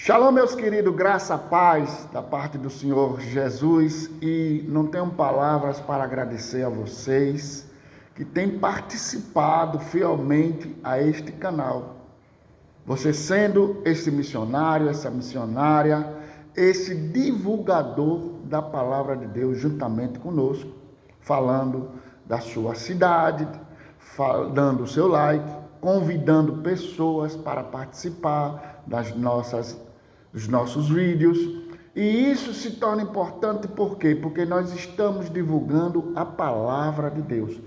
Shalom, meus queridos, graça, paz da parte do Senhor Jesus, e não tenho palavras para agradecer a vocês que têm participado fielmente a este canal. Você sendo esse missionário, essa missionária, esse divulgador da palavra de Deus juntamente conosco, falando da sua cidade, dando o seu like, convidando pessoas para participar dos nossos vídeos. E isso se torna importante por quê? Porque nós estamos divulgando a palavra de Deus.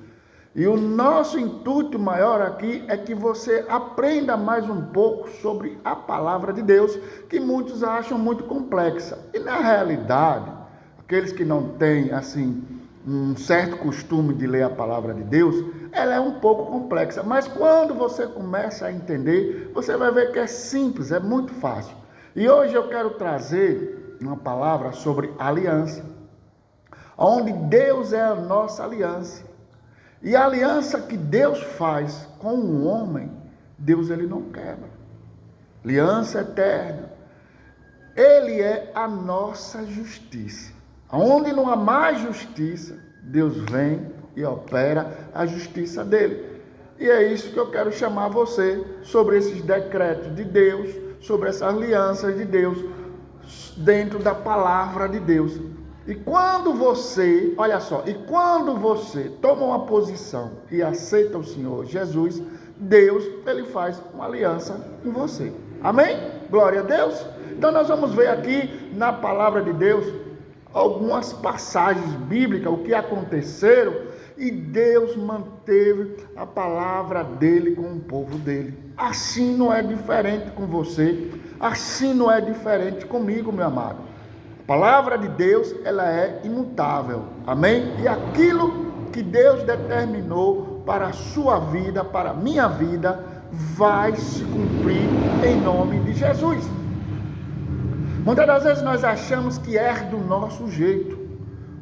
E o nosso intuito maior aqui é que você aprenda mais um pouco sobre a palavra de Deus, que muitos acham muito complexa. E na realidade, aqueles que não têm assim um certo costume de ler a palavra de Deus, ela é um pouco complexa. Mas quando você começa a entender, você vai ver que é simples, é muito fácil. E hoje eu quero trazer uma palavra sobre aliança, onde Deus é a nossa aliança. E a aliança que Deus faz com o homem, Deus ele não quebra. Aliança eterna. Ele é a nossa justiça. Onde não há mais justiça, Deus vem e opera a justiça dele. E é isso que eu quero chamar você sobre esses decretos de Deus, sobre essas alianças de Deus, dentro da palavra de Deus. E quando você, olha só, quando você toma uma posição e aceita o Senhor Jesus, Deus, ele faz uma aliança com você. Amém? Glória a Deus. Então nós vamos ver aqui na palavra de Deus algumas passagens bíblicas, o que aconteceram, e Deus manteve a palavra dele com o povo dele. Assim não é diferente com você, assim não é diferente comigo, meu amado. A palavra de Deus, ela é imutável, amém? E aquilo que Deus determinou para a sua vida, para a minha vida, vai se cumprir em nome de Jesus. Muitas das vezes nós achamos que é do nosso jeito,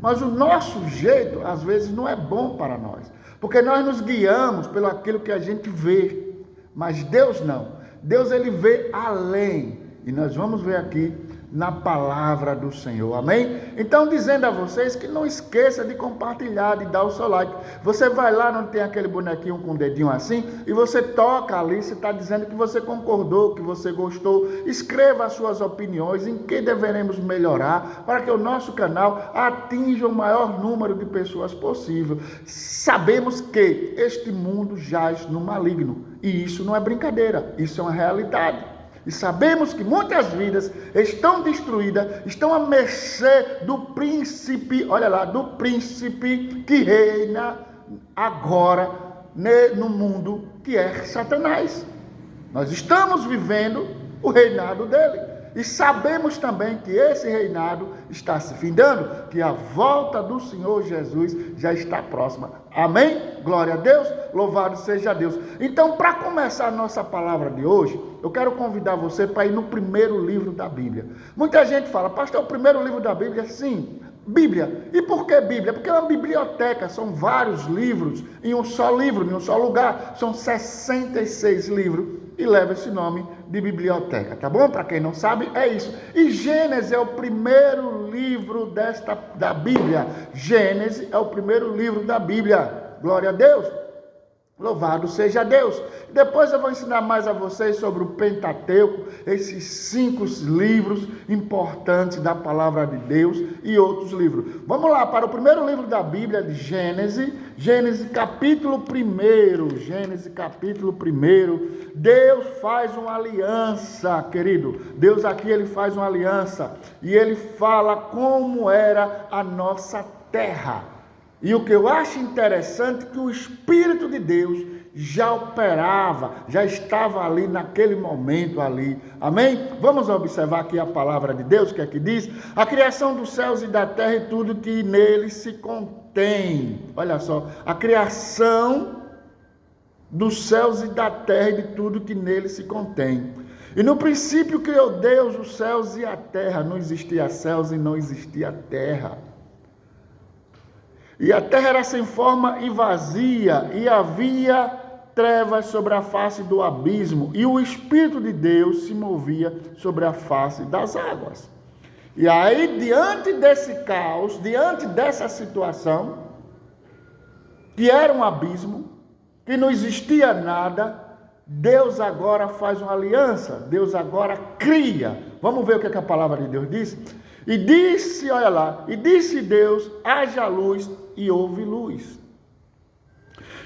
mas o nosso jeito às vezes não é bom para nós, porque nós nos guiamos pelo aquilo que a gente vê, mas Deus não. Deus ele vê além, e nós vamos ver aqui na palavra do Senhor, amém? Então dizendo a vocês que não esqueça de compartilhar, de dar o seu like. Você vai lá, não tem aquele bonequinho com o dedinho assim, e você toca ali, você está dizendo que você concordou, que você gostou. Escreva as suas opiniões, em que deveremos melhorar, para que o nosso canal atinja o maior número de pessoas possível. Sabemos que este mundo jaz no maligno, e isso não é brincadeira, isso é uma realidade. E sabemos que muitas vidas estão destruídas, estão à mercê do príncipe, olha lá, do príncipe que reina agora no mundo, que é Satanás. Nós estamos vivendo o reinado dele. E sabemos também que esse reinado está se findando, que a volta do Senhor Jesus já está próxima. Amém? Glória a Deus, louvado seja Deus. Então, para começar a nossa palavra de hoje, eu quero convidar você para ir no primeiro livro da Bíblia. Muita gente fala, pastor, o primeiro livro da Bíblia? Sim, Bíblia. E por que Bíblia? Porque é uma biblioteca, são vários livros em um só livro, em um só lugar. São 66 livros. E leva esse nome de biblioteca, tá bom? Para quem não sabe, é isso. E Gênesis é o primeiro livro da Bíblia. Gênesis é o primeiro livro da Bíblia. Glória a Deus. Louvado seja Deus. Depois eu vou ensinar mais a vocês sobre o Pentateuco, esses 5 livros importantes da palavra de Deus e outros livros. Vamos lá para o primeiro livro da Bíblia, de Gênesis. Gênesis capítulo 1. Gênesis capítulo 1. Deus faz uma aliança, querido. Deus aqui ele faz uma aliança e ele fala como era a nossa terra. E o que eu acho interessante é que o Espírito de Deus já operava, já estava ali naquele momento ali. Amém? Vamos observar aqui a palavra de Deus, que aqui diz: a criação dos céus e da terra e tudo que neles se contém. Olha só, a criação dos céus e da terra e de tudo que neles se contém. E no princípio criou Deus os céus e a terra. Não existia céus e não existia terra. E a terra era sem forma e vazia, e havia trevas sobre a face do abismo, e o Espírito de Deus se movia sobre a face das águas. E aí, diante desse caos, diante dessa situação, que era um abismo, que não existia nada, Deus agora faz uma aliança, Deus agora cria. Vamos ver o que a palavra de Deus diz? E disse, olha lá, e disse Deus, haja luz, e houve luz.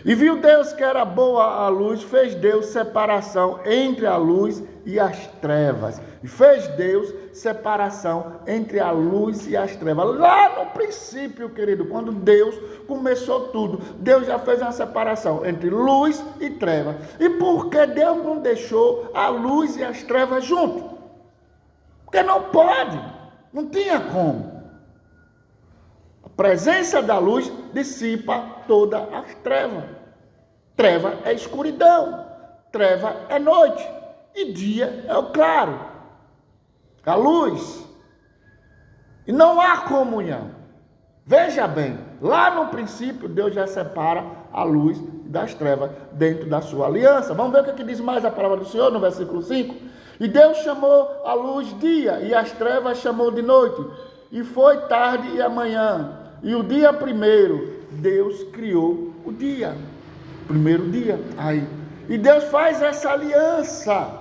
E viu Deus que era boa a luz, fez Deus separação entre a luz e as trevas. E fez Deus separação entre a luz e as trevas. Lá no princípio, querido, quando Deus começou tudo, Deus já fez uma separação entre luz e trevas. E por que Deus não deixou a luz e as trevas juntos? Porque não pode, não tinha como. A presença da luz dissipa todas as trevas. Treva é escuridão, treva é noite, e dia é o claro, a luz. E não há comunhão. Veja bem, lá no princípio Deus já separa a luz das trevas dentro da sua aliança. Vamos ver o que diz mais a palavra do Senhor no versículo 5. E Deus chamou a luz dia, e as trevas chamou de noite. E foi tarde e amanhã. E o dia primeiro, Deus criou o dia. Primeiro dia. Aí. E Deus faz essa aliança.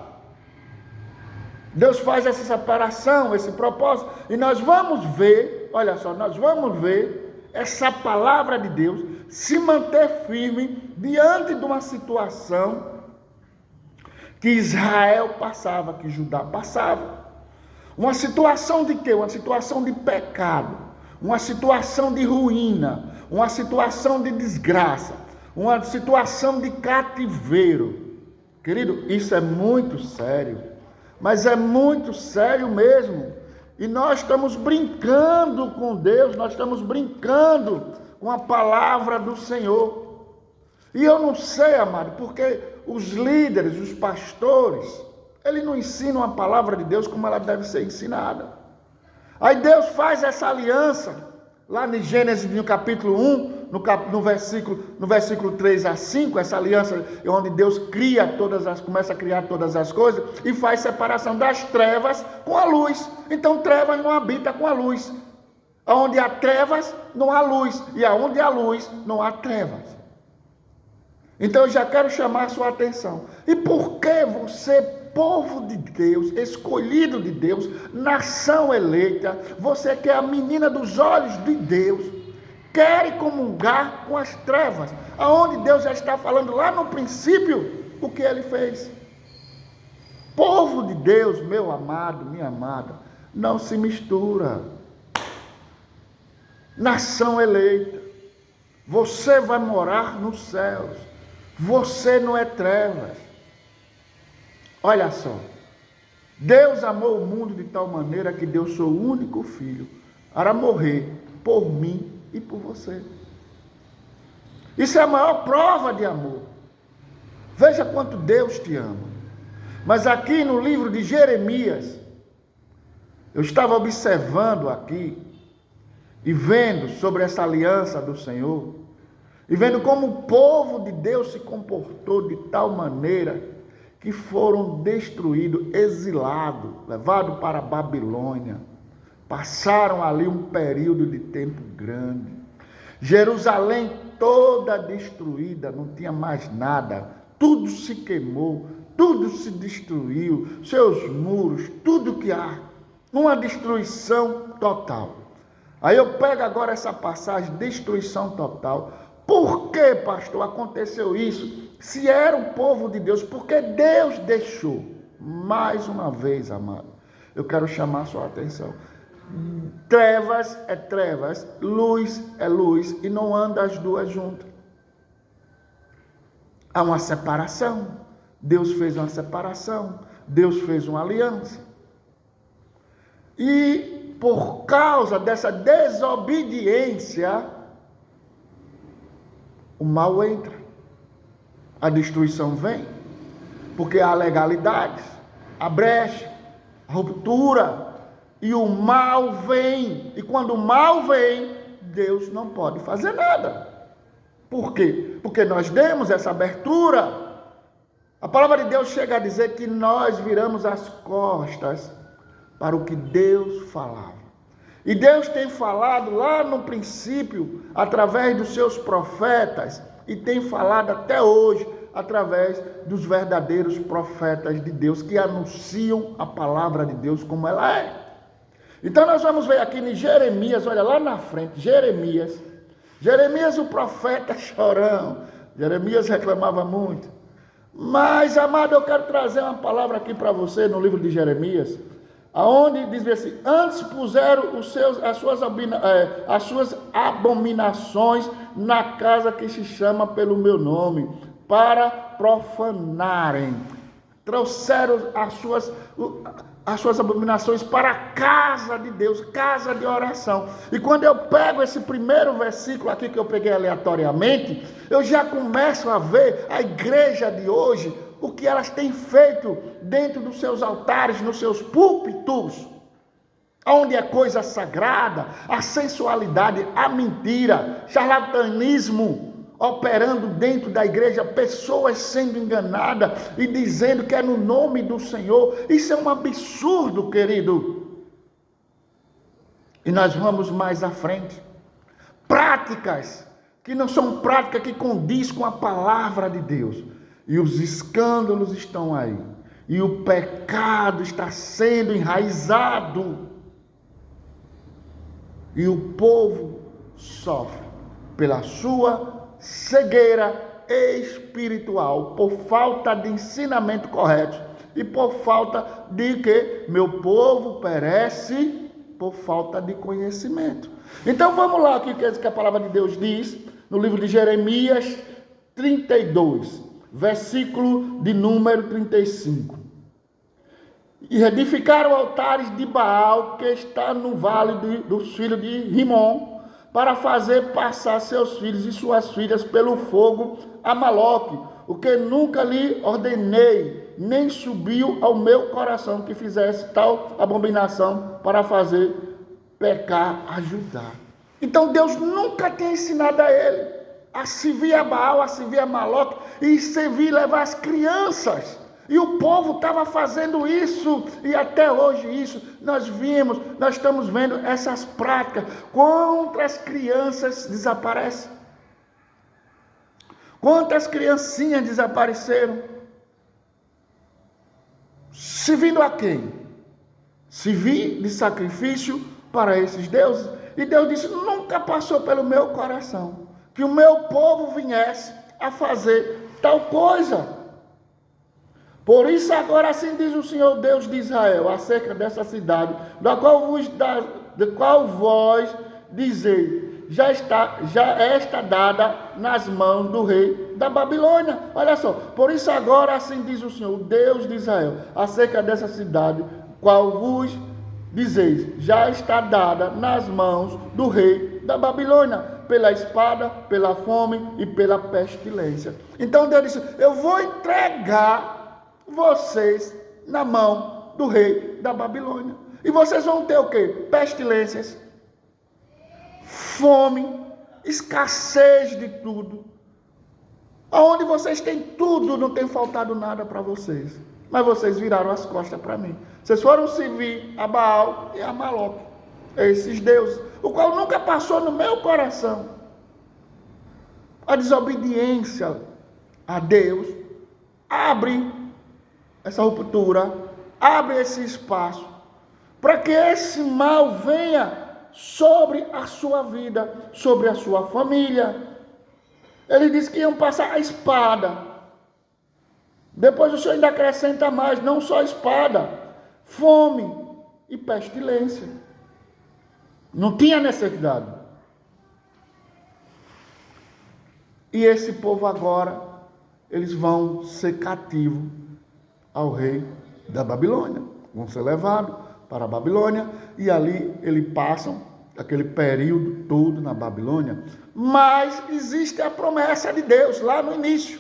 Deus faz essa separação, esse propósito. E nós vamos ver, olha só, nós vamos ver essa palavra de Deus se manter firme diante de uma situação que Israel passava, que Judá passava. Uma situação de quê? Uma situação de pecado, uma situação de ruína, uma situação de desgraça, uma situação de cativeiro. Querido, isso é muito sério, mas é muito sério mesmo. E nós estamos brincando com Deus, nós estamos brincando com a palavra do Senhor. E eu não sei, amado, porque os líderes, os pastores, eles não ensinam a palavra de Deus como ela deve ser ensinada. Aí Deus faz essa aliança, lá em Gênesis, no capítulo 1, no versículo 3 a 5, essa aliança é onde Deus começa a criar todas as coisas e faz separação das trevas com a luz. Então trevas não habita com a luz. Onde há trevas, não há luz. E aonde há luz, não há trevas. Então eu já quero chamar a sua atenção. E por que você, povo de Deus, escolhido de Deus, nação eleita, você que é a menina dos olhos de Deus, quer comungar com as trevas, aonde Deus já está falando lá no princípio o que Ele fez? Povo de Deus, meu amado, minha amada, não se mistura. Nação eleita, você vai morar nos céus, você não é trevas. Olha só, Deus amou o mundo de tal maneira que deu seu único filho para morrer por mim e por você. Isso é a maior prova de amor. Veja quanto Deus te ama. Mas aqui no livro de Jeremias, eu estava observando aqui e vendo sobre essa aliança do Senhor, e vendo como o povo de Deus se comportou de tal maneira que foram destruídos, exilados, levados para a Babilônia. Passaram ali um período de tempo grande. Jerusalém toda destruída, não tinha mais nada. Tudo se queimou, tudo se destruiu, seus muros, tudo que há. Uma destruição total. Aí eu pego agora essa passagem, destruição total. Por que, pastor, aconteceu isso? Se era o povo de Deus, porque Deus deixou. Mais uma vez, amado, eu quero chamar a sua atenção. Trevas é trevas, luz é luz, e não anda as duas juntas. Há uma separação. Deus fez uma separação, Deus fez uma aliança. E por causa dessa desobediência, o mal entra, a destruição vem, porque há legalidades, a brecha, a ruptura, e o mal vem. E quando o mal vem, Deus não pode fazer nada. Por quê? Porque nós demos essa abertura. A palavra de Deus chega a dizer que nós viramos as costas para o que Deus falava. E Deus tem falado lá no princípio, através dos seus profetas, e tem falado até hoje, através dos verdadeiros profetas de Deus, que anunciam a palavra de Deus como ela é. Então nós vamos ver aqui em Jeremias, olha lá na frente, Jeremias o profeta chorão. Jeremias reclamava muito. Mas, amado, eu quero trazer uma palavra aqui para você no livro de Jeremias, aonde diz assim: antes puseram as suas abominações na casa que se chama pelo meu nome, para profanarem. Trouxeram as suas abominações para a casa de Deus, casa de oração. E quando eu pego esse primeiro versículo aqui que eu peguei aleatoriamente, eu já começo a ver a igreja de hoje, o que elas têm feito dentro dos seus altares, nos seus púlpitos, onde é coisa sagrada, a sensualidade, a mentira, charlatanismo operando dentro da igreja, pessoas sendo enganadas e dizendo que é no nome do Senhor. Isso é um absurdo, querido. E nós vamos mais à frente. Práticas que não são práticas que condiz com a palavra de Deus. E os escândalos estão aí. E o pecado está sendo enraizado. E o povo sofre pela sua cegueira espiritual, por falta de ensinamento correto e por falta de que meu povo perece por falta de conhecimento. Então vamos lá, o que a palavra de Deus diz no livro de Jeremias 32, versículo de número 35. E edificaram altares de Baal, que está no vale dos filhos de Rimon, para fazer passar seus filhos e suas filhas pelo fogo a Moloque, o que nunca lhe ordenei, nem subiu ao meu coração que fizesse tal abominação para fazer pecar a Judá. Então Deus nunca tinha ensinado a ele a servir a Baal, a servir a Moloque e servir e levar as crianças. E o povo estava fazendo isso, e até hoje isso, nós estamos vendo essas práticas. Quantas crianças desaparecem? Quantas criancinhas desapareceram? Servindo a quem? Servir de sacrifício para esses deuses. E Deus disse: nunca passou pelo meu coração que o meu povo viesse a fazer tal coisa. Por isso agora assim diz o Senhor Deus de Israel, acerca dessa cidade, da qual vós dizeis, já está dada nas mãos do rei da Babilônia. Olha só, por isso agora assim diz o Senhor Deus de Israel, acerca dessa cidade, qual vos dizeis, já está dada nas mãos do rei da Babilônia, pela espada, pela fome e pela pestilência. Então Deus disse: eu vou entregar vocês na mão do rei da Babilônia. E vocês vão ter o quê? Pestilências, fome, escassez de tudo. Onde vocês têm tudo, não tem faltado nada para vocês. Mas vocês viraram as costas para mim. Vocês foram servir a Baal e a Moloque, esses deuses, o qual nunca passou no meu coração. A desobediência a Deus abre essa ruptura, abre esse espaço para que esse mal venha sobre a sua vida, sobre a sua família. Ele disse que iam passar a espada. Depois o Senhor ainda acrescenta mais, não só espada, fome e pestilência. Não tinha necessidade. E esse povo agora, eles vão ser cativos ao rei da Babilônia. Vão ser levados para a Babilônia e ali eles passam aquele período todo na Babilônia. Mas existe a promessa de Deus lá no início,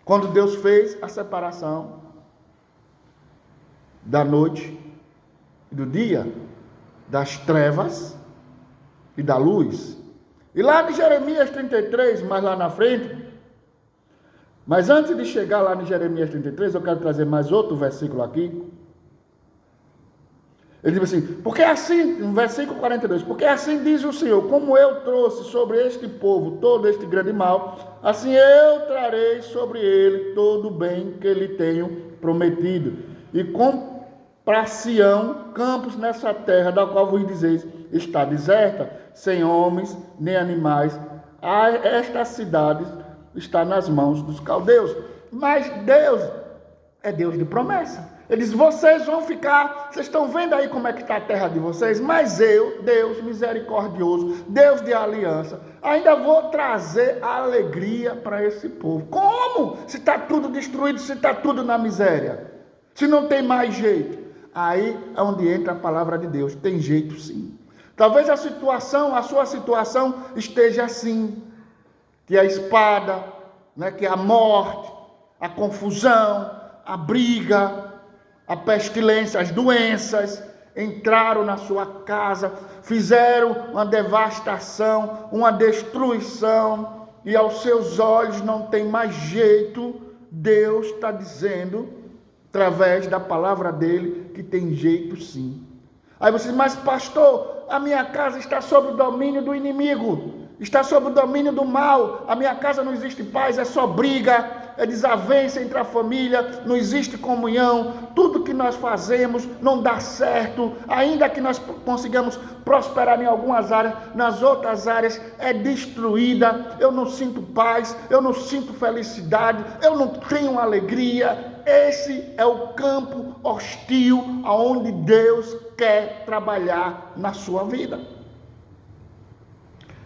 quando Deus fez a separação da noite e do dia, das trevas e da luz. E lá em Jeremias 33, mais lá na frente, Mas antes de chegar lá em Jeremias 33, eu quero trazer mais outro versículo aqui. Ele diz assim, porque assim, no versículo 42, porque assim diz o Senhor, como eu trouxe sobre este povo todo este grande mal, assim eu trarei sobre ele todo o bem que lhe tenho prometido. E comprar-se-ão campos nessa terra, da qual vos dizeis, está deserta, sem homens nem animais. Esta cidade está nas mãos dos caldeus. Mas Deus é Deus de promessa. Ele diz, vocês vão ficar, vocês estão vendo aí como é que está a terra de vocês, mas eu, Deus misericordioso, Deus de aliança, ainda vou trazer a alegria para esse povo. Como? Se está tudo destruído, se está tudo na miséria, se não tem mais jeito. Aí é onde entra a palavra de Deus, tem jeito sim. Talvez a sua situação esteja assim, que a espada, né, que a morte, a confusão, a briga, a pestilência, as doenças entraram na sua casa, fizeram uma devastação, uma destruição, e aos seus olhos não tem mais jeito. Deus está dizendo, através da palavra dele, que tem jeito sim. Aí você diz, mas pastor, a minha casa está sob o domínio do inimigo, está sob o domínio do mal, a minha casa não existe paz, é só briga, é desavença entre a família, não existe comunhão, tudo que nós fazemos não dá certo, ainda que nós consigamos prosperar em algumas áreas, nas outras áreas é destruída, eu não sinto paz, eu não sinto felicidade, eu não tenho alegria. Esse é o campo hostil aonde Deus quer trabalhar na sua vida.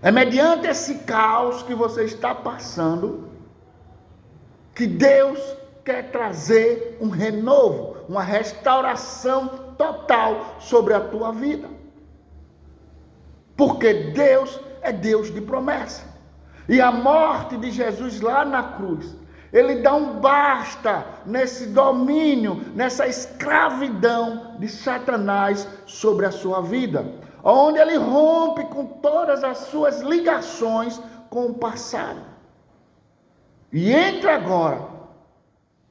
É mediante esse caos que você está passando que Deus quer trazer um renovo, uma restauração total sobre a tua vida. Porque Deus é Deus de promessa. E a morte de Jesus lá na cruz, ele dá um basta nesse domínio, nessa escravidão de Satanás sobre a sua vida, onde ele rompe com todas as suas ligações com o passado. E entra agora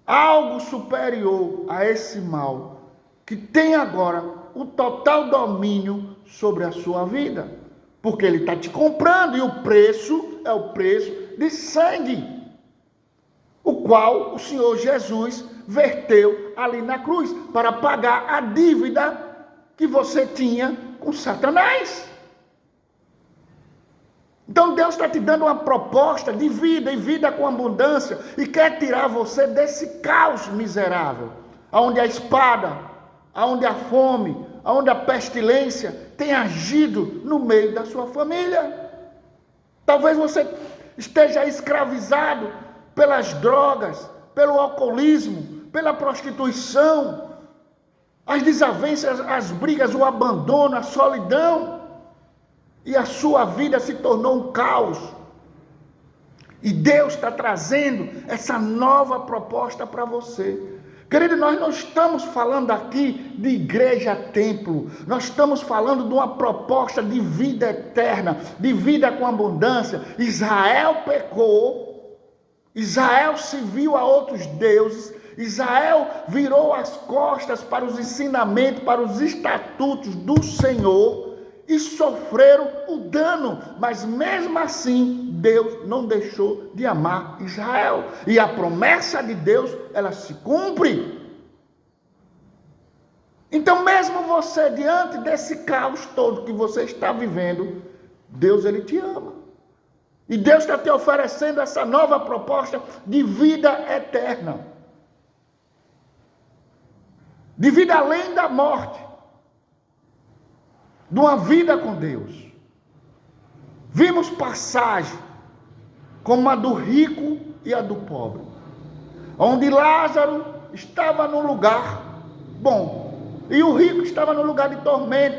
algo superior a esse mal, que tem agora o total domínio sobre a sua vida, porque ele está te comprando, e o preço é o preço de sangue, o qual o Senhor Jesus verteu ali na cruz, para pagar a dívida que você tinha com Satanás. Então Deus está te dando uma proposta de vida, e vida com abundância, e quer tirar você desse caos miserável, onde a espada, onde a fome, onde a pestilência tem agido no meio da sua família. Talvez você esteja escravizado pelas drogas, pelo alcoolismo, pela prostituição, as desavenças, as brigas, o abandono, a solidão, e a sua vida se tornou um caos. E Deus está trazendo essa nova proposta para você. Querido, nós não estamos falando aqui de igreja-templo. Nós estamos falando de uma proposta de vida eterna, de vida com abundância. Israel pecou, Israel se viu a outros deuses, Israel virou as costas para os ensinamentos, para os estatutos do Senhor, e sofreram o dano, mas mesmo assim Deus não deixou de amar Israel, e a promessa de Deus, ela se cumpre. Então mesmo você, diante desse caos todo que você está vivendo, Deus, ele te ama, e Deus está te oferecendo essa nova proposta de vida eterna, de vida além da morte, de uma vida com Deus. Vimos passagem como a do rico e a do pobre, onde Lázaro estava no lugar bom e o rico estava no lugar de tormento.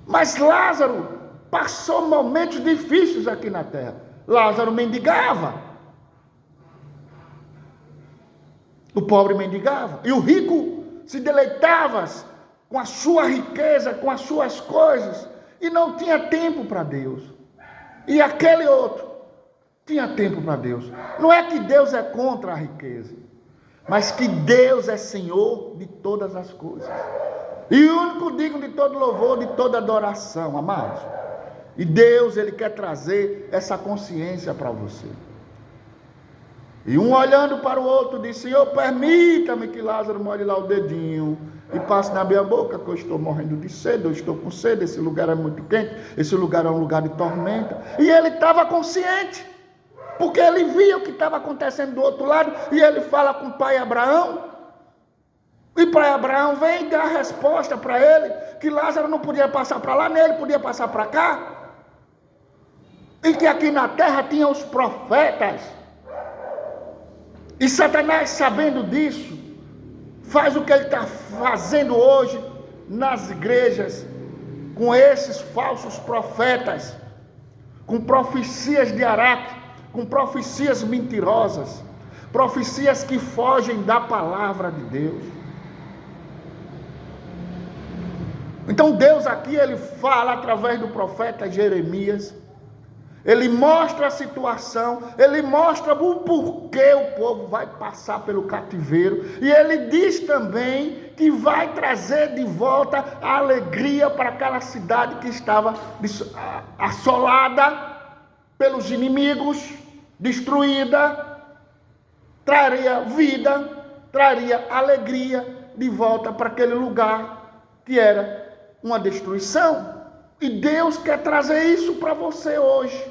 Mas Lázaro passou momentos difíceis aqui na terra. Lázaro mendigava, o pobre mendigava, e o rico se deleitava com a sua riqueza, com as suas coisas, e não tinha tempo para Deus. E aquele outro Tinha tempo para Deus. Não é que Deus é contra a riqueza, mas que Deus é Senhor de todas as coisas. E o único digno de todo louvor, de toda adoração, amados. E Deus, Ele quer trazer essa consciência para você. E um olhando para o outro disse: Senhor, permita-me que Lázaro molhe lá o dedinho e passe na minha boca, que eu estou morrendo de sede, eu estou com sede, esse lugar é muito quente, esse lugar é um lugar de tormenta. E ele estava consciente, porque ele via o que estava acontecendo do outro lado, e ele fala com o pai Abraão, e o pai Abraão vem dar a resposta para ele, que Lázaro não podia passar para lá, nem ele podia passar para cá, e que aqui na terra tinha os profetas. E Satanás, sabendo disso, faz o que ele está fazendo hoje nas igrejas, com esses falsos profetas, com profecias de Araque, com profecias mentirosas, profecias que fogem da palavra de Deus. Então Deus aqui, Ele fala através do profeta Jeremias, Ele mostra a situação, Ele mostra o porquê o povo vai passar pelo cativeiro, e Ele diz também que vai trazer de volta a alegria para aquela cidade que estava assolada pelos inimigos, destruída, traria vida, traria alegria de volta para aquele lugar que era uma destruição. E Deus quer trazer isso para você hoje.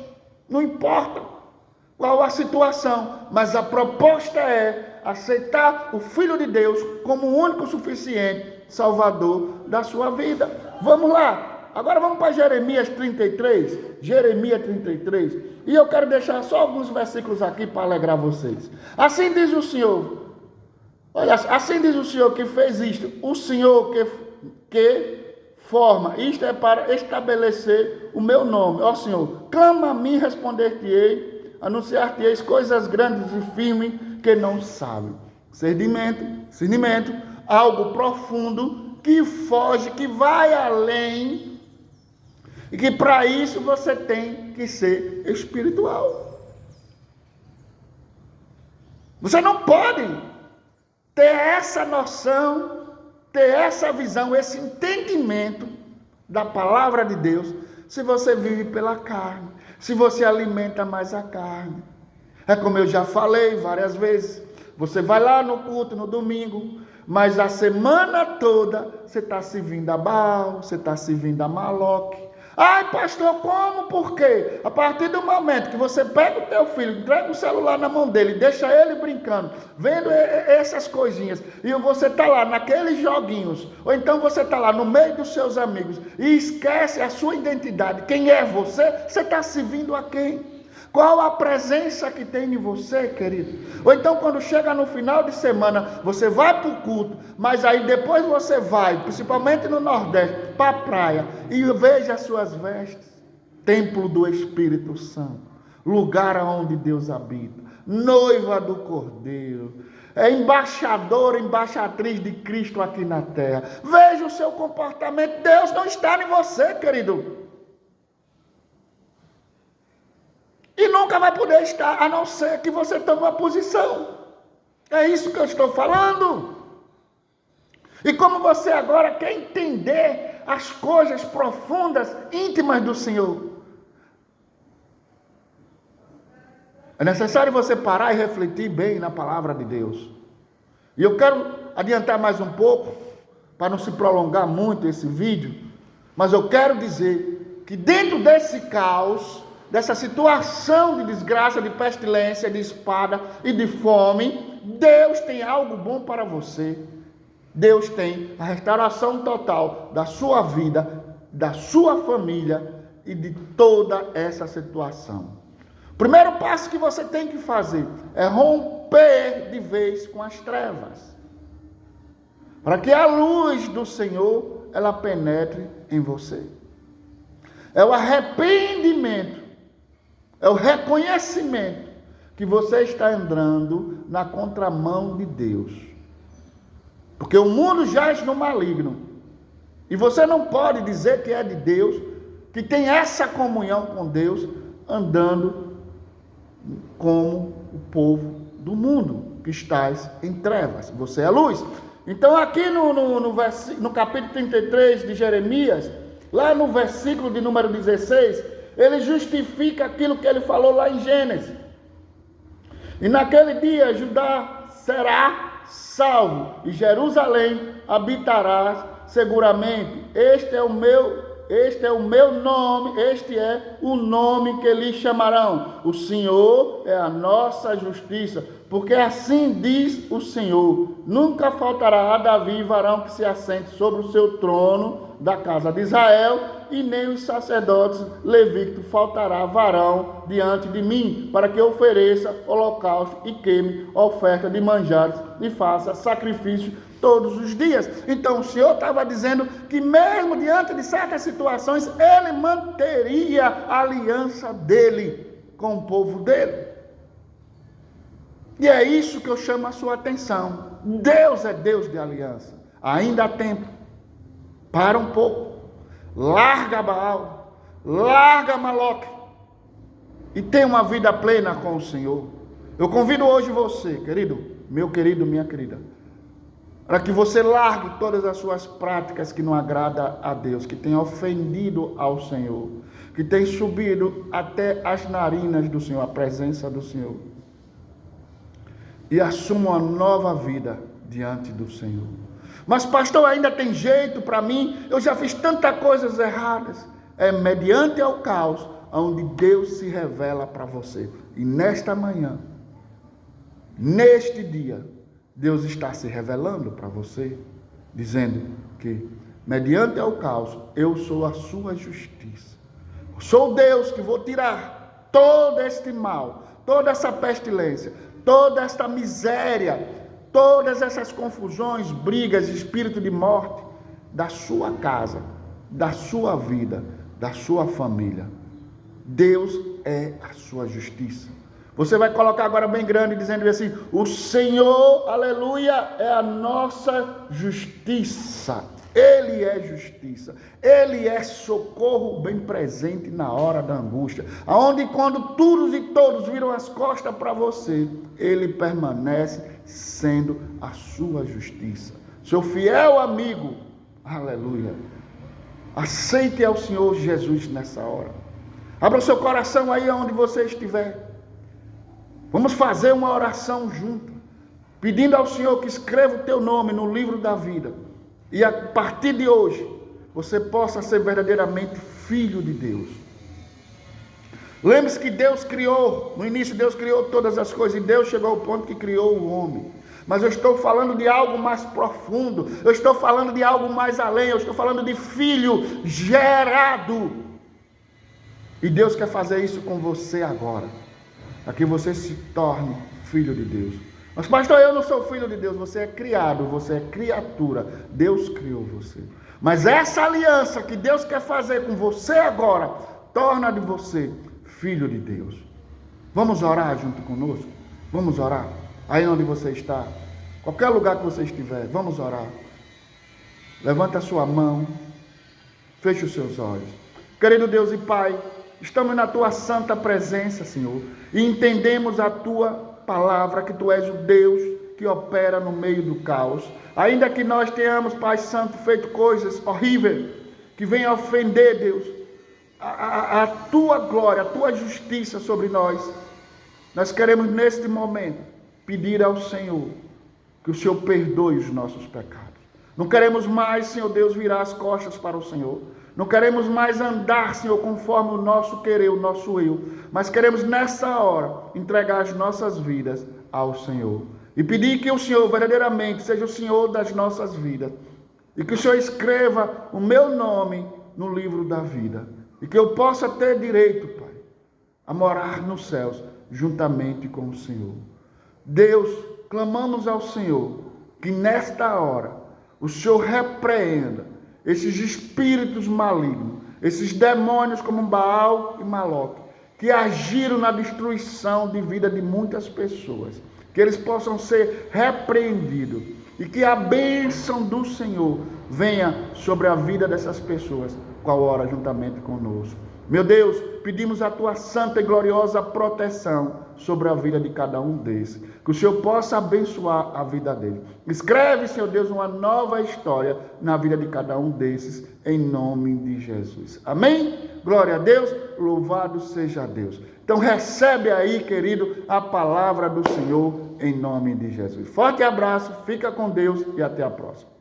Não importa qual a situação, mas a proposta é aceitar o Filho de Deus como o único suficiente Salvador da sua vida. Vamos lá. Agora vamos para Jeremias 33. Jeremias 33. E eu quero deixar só alguns versículos aqui para alegrar vocês. Assim diz o Senhor. Olha, assim diz o Senhor que fez isto. O Senhor que forma, isto é para estabelecer o meu nome. Ó Senhor, clama a mim, responder-te-ei, anunciar-te-eis coisas grandes e firmes que não sabem. Discernimento, algo profundo, que foge, que vai além, e que para isso você tem que ser espiritual. Você não pode ter essa noção, ter essa visão, esse entendimento da palavra de Deus, se você vive pela carne, se você alimenta mais a carne. É como eu já falei várias vezes, você vai lá no culto no domingo, mas a semana toda você está servindo a Baal, você está servindo a Maloque. Ai, pastor, como? Por quê? A partir do momento que você pega o teu filho, entrega o celular na mão dele, deixa ele brincando, vendo essas coisinhas, e você está lá naqueles joguinhos, ou então você está lá no meio dos seus amigos, e esquece a sua identidade, quem é você? Você está servindo a quem? Qual a presença que tem em você, querido? Ou então quando chega no final de semana, você vai para o culto, mas aí depois você vai, principalmente no Nordeste, para a praia, e veja as suas vestes, templo do Espírito Santo, lugar onde Deus habita, noiva do Cordeiro, embaixadora, embaixatriz de Cristo aqui na terra. Veja o seu comportamento, Deus não está em você, querido. E nunca vai poder estar, a não ser que você tome uma posição. É isso que eu estou falando. E como você agora quer entender as coisas profundas, íntimas do Senhor, é necessário você parar e refletir bem na palavra de Deus. E eu quero adiantar mais um pouco, para não se prolongar muito esse vídeo, mas eu quero dizer que dentro desse caos, dessa situação de desgraça, de pestilência, de espada e de fome, Deus tem algo bom para você. Deus tem a restauração total da sua vida, da sua família e de toda essa situação. O primeiro passo que você tem que fazer é romper de vez com as trevas, para que a luz do Senhor ela penetre em você. É o arrependimento, é o reconhecimento que você está andando na contramão de Deus. Porque o mundo jaz no maligno. E você não pode dizer que é de Deus, que tem essa comunhão com Deus, andando como o povo do mundo, que estás em trevas. Você é a luz. Então aqui no capítulo 33 de Jeremias, lá no versículo de número 16, ele justifica aquilo que ele falou lá em Gênesis. E naquele dia Judá será salvo, e Jerusalém habitarás seguramente. Este é o meu nome, este é o nome que lhe chamarão. O Senhor é a nossa justiça, porque assim diz o Senhor: nunca faltará a Davi varão que se assente sobre o seu trono da casa de Israel, e nem os sacerdotes levíticos faltará varão diante de mim, para que ofereça holocausto e queime oferta de manjares e faça sacrifício todos os dias. Então o Senhor estava dizendo que mesmo diante de certas situações, ele manteria a aliança dele com o povo dele. E é isso que eu chamo a sua atenção. Deus é Deus de aliança. Ainda há tempo. Para um pouco. Larga Baal. Larga Maloque. E tenha uma vida plena com o Senhor. Eu convido hoje você, querido, meu querido, minha querida, para que você largue todas as suas práticas que não agradam a Deus, que tem ofendido ao Senhor, que tem subido até as narinas do Senhor, a presença do Senhor. E assuma uma nova vida diante do Senhor. Mas pastor, ainda tem jeito para mim? Eu já fiz tantas coisas erradas. É mediante ao caos onde Deus se revela para você. E nesta manhã, neste dia, Deus está se revelando para você, dizendo que mediante ao caos, eu sou a sua justiça. Sou Deus que vou tirar todo este mal, toda essa pestilência, toda esta miséria, todas essas confusões, brigas, espírito de morte da sua casa, da sua vida, da sua família. Deus é a sua justiça. Você vai colocar agora bem grande, dizendo assim: o Senhor, aleluia, é a nossa justiça. Ele é justiça. Ele é socorro bem presente na hora da angústia. Aonde quando todos e todos viram as costas para você, Ele permanece sendo a sua justiça. Seu fiel amigo, aleluia. Aceite ao Senhor Jesus nessa hora. Abra o seu coração aí onde você estiver. Vamos fazer uma oração junto, pedindo ao Senhor que escreva o teu nome no livro da vida. E a partir de hoje, você possa ser verdadeiramente filho de Deus. Lembre-se que Deus criou, no início Deus criou todas as coisas, e Deus chegou ao ponto que criou o homem. Mas eu estou falando de algo mais profundo, eu estou falando de algo mais além, eu estou falando de filho gerado. E Deus quer fazer isso com você agora, para que você se torne filho de Deus. Mas pastor, eu não sou filho de Deus. Você é criado, você é criatura. Deus criou você. Mas essa aliança que Deus quer fazer com você agora, torna de você filho de Deus. Vamos orar junto conosco? Vamos orar? Aí onde você está, qualquer lugar que você estiver, vamos orar. Levanta a sua mão, feche os seus olhos. Querido Deus e Pai, estamos na Tua santa presença, Senhor, e entendemos a Tua palavra, que Tu és o Deus que opera no meio do caos. Ainda que nós tenhamos, Pai Santo, feito coisas horríveis, que venham ofender, Deus, a Tua glória, a Tua justiça sobre nós, nós queremos neste momento pedir ao Senhor que o Senhor perdoe os nossos pecados. Não queremos mais, Senhor Deus, virar as costas para o Senhor. Não queremos mais andar, Senhor, conforme o nosso querer, o nosso eu. Mas queremos nessa hora entregar as nossas vidas ao Senhor. E pedir que o Senhor verdadeiramente seja o Senhor das nossas vidas. E que o Senhor escreva o meu nome no livro da vida. E que eu possa ter direito, Pai, a morar nos céus juntamente com o Senhor. Deus, clamamos ao Senhor que nesta hora o Senhor repreenda esses espíritos malignos, esses demônios como Baal e Maloque, que agiram na destruição de vida de muitas pessoas, que eles possam ser repreendidos e que a bênção do Senhor venha sobre a vida dessas pessoas, qual hora juntamente conosco. Meu Deus, pedimos a Tua santa e gloriosa proteção sobre a vida de cada um desses. Que o Senhor possa abençoar a vida dele. Escreve, Senhor Deus, uma nova história na vida de cada um desses, em nome de Jesus. Amém? Glória a Deus, louvado seja Deus. Então recebe aí, querido, a palavra do Senhor em nome de Jesus. Forte abraço, fica com Deus e até a próxima.